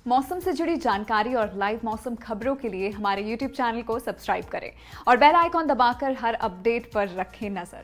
मौसम से जुड़ी जानकारी और लाइव मौसम खबरों के लिए हमारे YouTube चैनल को सब्सक्राइब करें और बेल आइकॉन दबाकर हर अपडेट पर रखें नजर।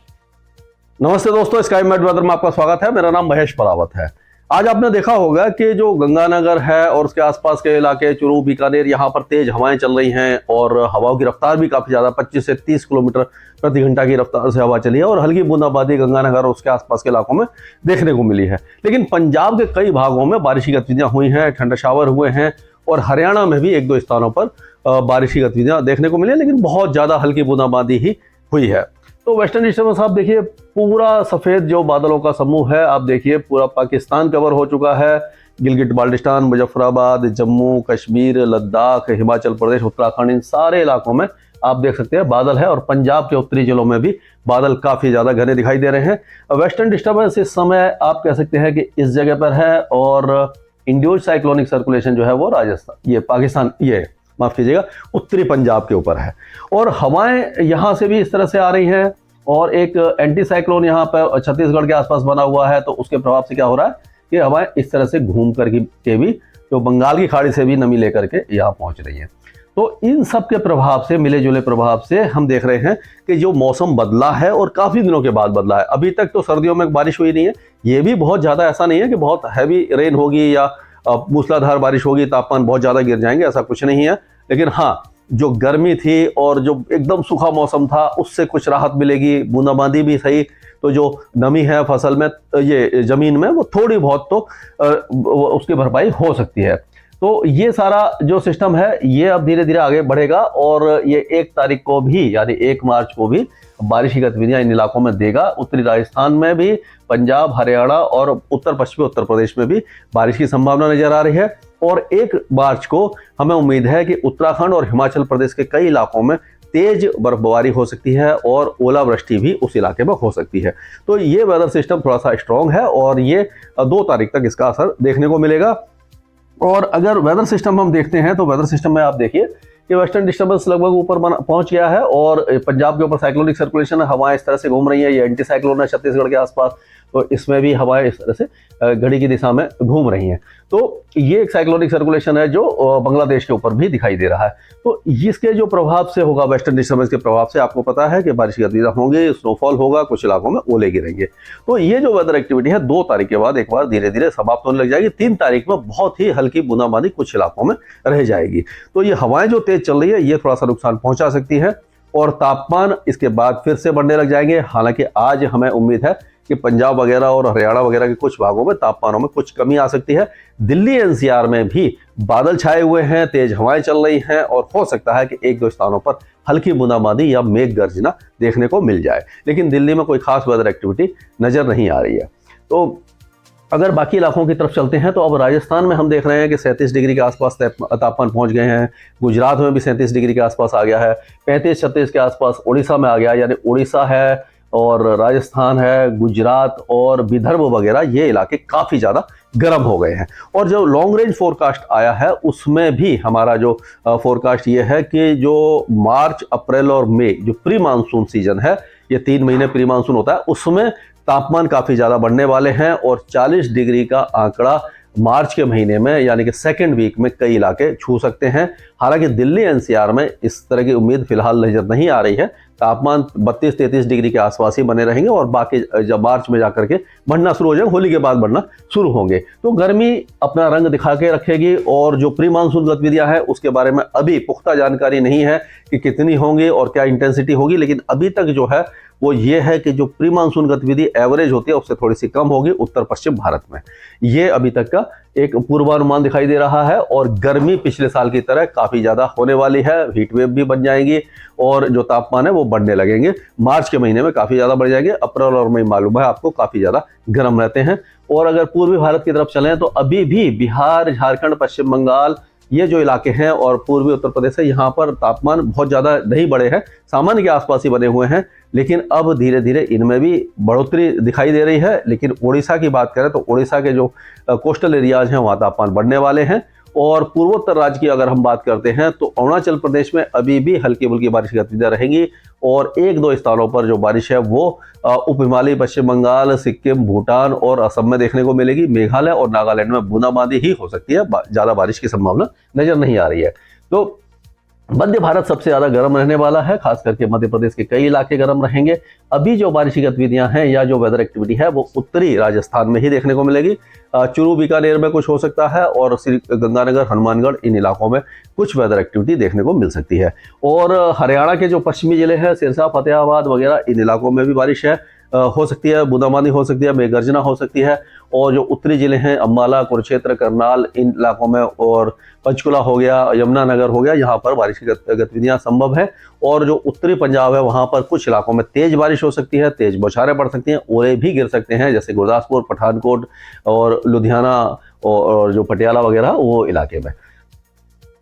नमस्ते दोस्तों, स्काई मेट वेदर में आपका स्वागत है। मेरा नाम महेश परावत है। आज आपने देखा होगा कि जो गंगानगर है और उसके आसपास के इलाके चुरू, बीकानेर, यहाँ पर तेज हवाएं चल रही हैं और हवाओं की रफ्तार भी काफी ज्यादा 25 से 30 किलोमीटर प्रति घंटा की रफ्तार से हवा चली है और हल्की बूंदाबांदी गंगानगर और उसके आसपास के इलाकों में देखने को मिली है। लेकिन पंजाब के कई भागों में बारिश की गतिविधियां हुई हैं, ठंडा शावर हुए हैं और हरियाणा में भी एक दो स्थानों पर बारिश की गतिविधियां देखने को मिली है, लेकिन बहुत ज्यादा हल्की बूंदाबांदी ही हुई है। तो वेस्टर्न डिस्टर्बेंस आप देखिए, पूरा सफेद जो बादलों का समूह है, आप देखिए पूरा पाकिस्तान कवर हो चुका है। गिलगिट बाल्टिस्तान, मुजफ्फराबाद, जम्मू कश्मीर, लद्दाख, हिमाचल प्रदेश, उत्तराखंड, इन सारे इलाकों में आप देख सकते हैं बादल है और पंजाब के उत्तरी जिलों में भी बादल काफी ज्यादा घने दिखाई दे रहे हैं। वेस्टर्न डिस्टर्बेंस इस समय आप कह सकते हैं कि इस जगह पर है और इंड्यूस्ड साइक्लोनिक सर्कुलेशन जो है वो राजस्थान, ये पाकिस्तान, ये माफ कीजिएगा, उत्तरी पंजाब के ऊपर है और हवाएं यहां से भी इस तरह से आ रही हैं और एक एंटी साइक्लोन यहाँ पर छत्तीसगढ़ के आसपास बना हुआ है। तो उसके प्रभाव से क्या हो रहा है कि हवाएं इस तरह से घूम कर के भी जो बंगाल की खाड़ी से भी नमी लेकर के यहाँ पहुंच रही है। तो इन सब के प्रभाव से, मिले जुले प्रभाव से हम देख रहे हैं कि जो मौसम बदला है और काफी दिनों के बाद बदला है। अभी तक तो सर्दियों में बारिश हुई नहीं है, ये भी बहुत ज्यादा ऐसा नहीं है कि बहुत हैवी रेन होगी या मूसलाधार बारिश होगी, तापमान बहुत ज्यादा गिर जाएंगे, ऐसा कुछ नहीं है। लेकिन हाँ, जो गर्मी थी और जो एकदम सूखा मौसम था उससे कुछ राहत मिलेगी, बूंदाबांदी भी सही, तो जो नमी है फसल में, ये जमीन में, वो थोड़ी बहुत तो उसकी भरपाई हो सकती है। तो ये सारा जो सिस्टम है ये अब धीरे धीरे आगे बढ़ेगा और ये 1 तारीख को भी, यानी 1 मार्च को भी बारिश की गतिविधियां इन इलाकों में देगा। उत्तरी राजस्थान में भी, पंजाब, हरियाणा और उत्तर पश्चिमी उत्तर प्रदेश में भी बारिश की संभावना नजर आ रही है और 1 मार्च को हमें उम्मीद है कि उत्तराखंड और हिमाचल प्रदेश के कई इलाकों में तेज बर्फबारी हो सकती है और ओलावृष्टि भी उस इलाके में हो सकती है। तो ये वेदर सिस्टम थोड़ा सा स्ट्रांग है और ये 2 तारीख तक इसका असर देखने को मिलेगा। और अगर वेदर सिस्टम हम देखते हैं तो वेदर सिस्टम में आप देखिए कि वेस्टर्न डिस्टर्बेंस लगभग ऊपर पहुंच गया है और पंजाब के ऊपर साइक्लोनिक सर्कुलेशन है, हवाएं इस तरह से घूम रही है। ये एंटी साइक्लोन है छत्तीसगढ़ के आसपास, तो इसमें भी हवाएं इस तरह से घड़ी की दिशा में घूम रही हैं। तो ये एक साइक्लोनिक सर्कुलेशन है जो बांग्लादेश के ऊपर भी दिखाई दे रहा है। तो इसके जो प्रभाव से होगा, वेस्टर्न डिस्टर्बेंस के प्रभाव से आपको पता है कि बारिश की गतिविधियां होंगी, स्नोफॉल होगा, कुछ इलाकों में ओले गिरेंगे। तो ये जो वेदर एक्टिविटी है 2 तारीख के बाद एक बार धीरे धीरे समाप्त होने लग जाएगी। 3 तारीख में बहुत ही हल्की बूंदाबांदी कुछ इलाकों में रह जाएगी। तो ये हवाएं जो तेज चल रही है ये थोड़ा सा नुकसान पहुंचा सकती है और तापमान इसके बाद फिर से बढ़ने लग जाएंगे। हालांकि आज हमें उम्मीद है कि पंजाब वगैरह और हरियाणा वगैरह के कुछ भागों में तापमानों में कुछ कमी आ सकती है। दिल्ली एनसीआर में भी बादल छाए हुए हैं, तेज हवाएं चल रही हैं और हो सकता है कि 1-2 स्थानों पर हल्की बूंदाबांदी या मेघ गर्जना देखने को मिल जाए, लेकिन दिल्ली में कोई खास वेदर एक्टिविटी नजर नहीं आ रही है। तो अगर बाकी इलाकों की तरफ चलते हैं तो अब राजस्थान में हम देख रहे हैं कि 37 डिग्री के आसपास तापमान पहुंच गए हैं। गुजरात में भी 37 डिग्री के आसपास आ गया है। 35-36 के आसपास उड़ीसा में आ गया, यानी उड़ीसा है और राजस्थान है, गुजरात और विदर्भ वगैरह, ये इलाके काफ़ी ज़्यादा गर्म हो गए हैं। और जो लॉन्ग रेंज फोरकास्ट आया है उसमें भी हमारा जो फोरकास्ट ये है कि जो मार्च, अप्रैल और मई जो प्री मानसून सीजन है, ये 3 महीने प्री मानसून होता है, उसमें तापमान काफ़ी ज़्यादा बढ़ने वाले हैं और 40 डिग्री का आंकड़ा मार्च के महीने में, यानी कि 2nd वीक में कई इलाके छू सकते हैं। हालांकि दिल्ली एनसीआर में इस तरह की उम्मीद फिलहाल नजर नहीं आ रही है। तापमान 32-33 डिग्री के आसपास ही बने रहेंगे और बाकी जब मार्च में जाकर के बढ़ना शुरू हो जाएंगे, होली के बाद बढ़ना शुरू होंगे। तो गर्मी अपना रंग दिखा के रखेगी और जो प्री मानसून गतिविधियां हैं उसके बारे में अभी पुख्ता जानकारी नहीं है कि कितनी होंगी और क्या इंटेंसिटी होगी, लेकिन अभी तक जो है वो ये है कि जो प्री मानसून गतिविधि एवरेज होती है उससे थोड़ी सी कम होगी उत्तर पश्चिम भारत में। ये अभी तक का एक पूर्वानुमान दिखाई दे रहा है और गर्मी पिछले साल की तरह काफ़ी ज़्यादा होने वाली है। हीट वेव भी बन जाएंगी और जो तापमान है वो बढ़ने लगेंगे। मार्च के महीने में काफ़ी ज़्यादा बढ़ जाएंगे। अप्रैल और मई मालूम है आपको काफ़ी ज़्यादा गर्म रहते हैं। और अगर पूर्वी भारत की तरफ चलें तो अभी भी बिहार, झारखंड, पश्चिम बंगाल, ये जो इलाके हैं और पूर्वी उत्तर प्रदेश है, यहाँ पर तापमान बहुत ज़्यादा नहीं बढ़े हैं, सामान्य के आसपास ही बने हुए हैं। लेकिन अब धीरे धीरे इनमें भी बढ़ोतरी दिखाई दे रही है। लेकिन उड़ीसा की बात करें तो उड़ीसा के जो कोस्टल एरियाज हैं वहाँ तापमान बढ़ने वाले हैं और पूर्वोत्तर राज्य की अगर हम बात करते हैं तो अरुणाचल प्रदेश में अभी भी हल्की फुल्की बारिश की गतिविधियां रहेंगी और एक दो स्थानों पर जो बारिश है वो उप हिमालयी पश्चिम बंगाल, सिक्किम, भूटान और असम में देखने को मिलेगी। मेघालय और नागालैंड में बूंदाबांदी ही हो सकती है, ज्यादा बारिश की संभावना नजर नहीं आ रही है। तो मध्य भारत सबसे ज्यादा गर्म रहने वाला है, खास करके मध्य प्रदेश के कई इलाके गर्म रहेंगे। अभी जो बारिश की गतिविधियां हैं या जो वेदर एक्टिविटी है वो उत्तरी राजस्थान में ही देखने को मिलेगी। चूरू बीकानेर में कुछ हो सकता है और श्री गंगानगर, हनुमानगढ़, इन इलाकों में कुछ वेदर एक्टिविटी देखने को मिल सकती है। और हरियाणा के जो पश्चिमी जिले हैं, सिरसा, फतेहाबाद वगैरह, इन इलाकों में भी बारिश है, हो सकती है, बूंदाबांदी हो सकती है, मेघगर्जना हो सकती है। और जो उत्तरी जिले हैं, अम्बाला, कुरुक्षेत्र, करनाल, इन इलाकों में, और पंचकुला हो गया, यमुनानगर हो गया, यहाँ पर बारिश की गतिविधियां संभव है। और जो उत्तरी पंजाब है वहां पर कुछ इलाकों में तेज बारिश हो सकती है, तेज बौछारें पड़ सकती हैं, ओले भी गिर सकते हैं, जैसे गुरदासपुर, पठानकोट और लुधियाना और जो पटियाला वगैरह वो इलाके में।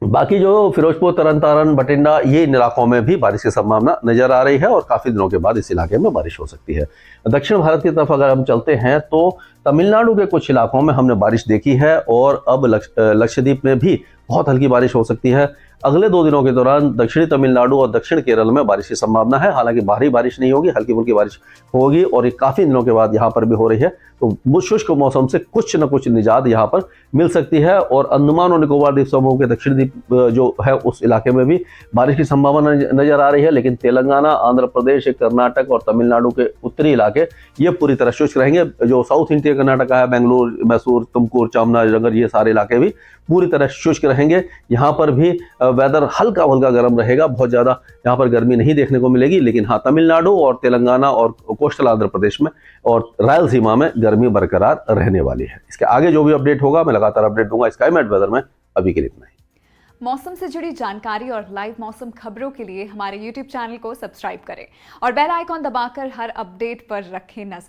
बाकी जो फिरोजपुर, तरन तारण, बठिंडा, ये इन इलाकों में भी बारिश की संभावना नजर आ रही है और काफी दिनों के बाद इस इलाके में बारिश हो सकती है। दक्षिण भारत की तरफ अगर हम चलते हैं तो तमिलनाडु के कुछ इलाकों में हमने बारिश देखी है और अब लक्षद्वीप में भी बहुत हल्की बारिश हो सकती है। अगले 2 दिनों के दौरान दक्षिणी तमिलनाडु और दक्षिण केरल में बारिश की संभावना है, हालांकि भारी बारिश नहीं होगी, हल्की फुल्की बारिश होगी और ये काफी दिनों के बाद यहाँ पर भी हो रही है। तो शुष्क मौसम से कुछ न कुछ निजात यहाँ पर मिल सकती है। और अंडमान और निकोबार द्वीप समूह के दक्षिण द्वीप जो है उस इलाके में भी बारिश की संभावना नजर आ रही है, लेकिन तेलंगाना, आंध्र प्रदेश, कर्नाटक और तमिलनाडु के उत्तरी इलाके ये पूरी तरह शुष्क रहेंगे। जो साउथ इंडिया कर्नाटका है, बेंगलुरु, मैसूर, तुमकुर, चामराजनगर, ये सारे इलाके भी पूरी तरह शुष्क रहेंगे। यहाँ पर भी वेदर हल्का हल्का गर्म रहेगा, बहुत ज्यादा यहाँ पर गर्मी नहीं देखने को मिलेगी, लेकिन हाँ, तमिलनाडु और तेलंगाना और कोस्टल आंध्र प्रदेश में और रायलसीमा में गर्मी बरकरार रहने वाली है। इसके आगे जो भी अपडेट होगा मैं लगातार अपडेट दूंगा स्काईमेट वेदर में। अभी के लिए इतना ही। मौसम से जुड़ी जानकारी और लाइव मौसम खबरों के लिए हमारे YouTube चैनल को सब्सक्राइब करें और बेल आइकॉन दबाकर हर अपडेट पर रखें नजर।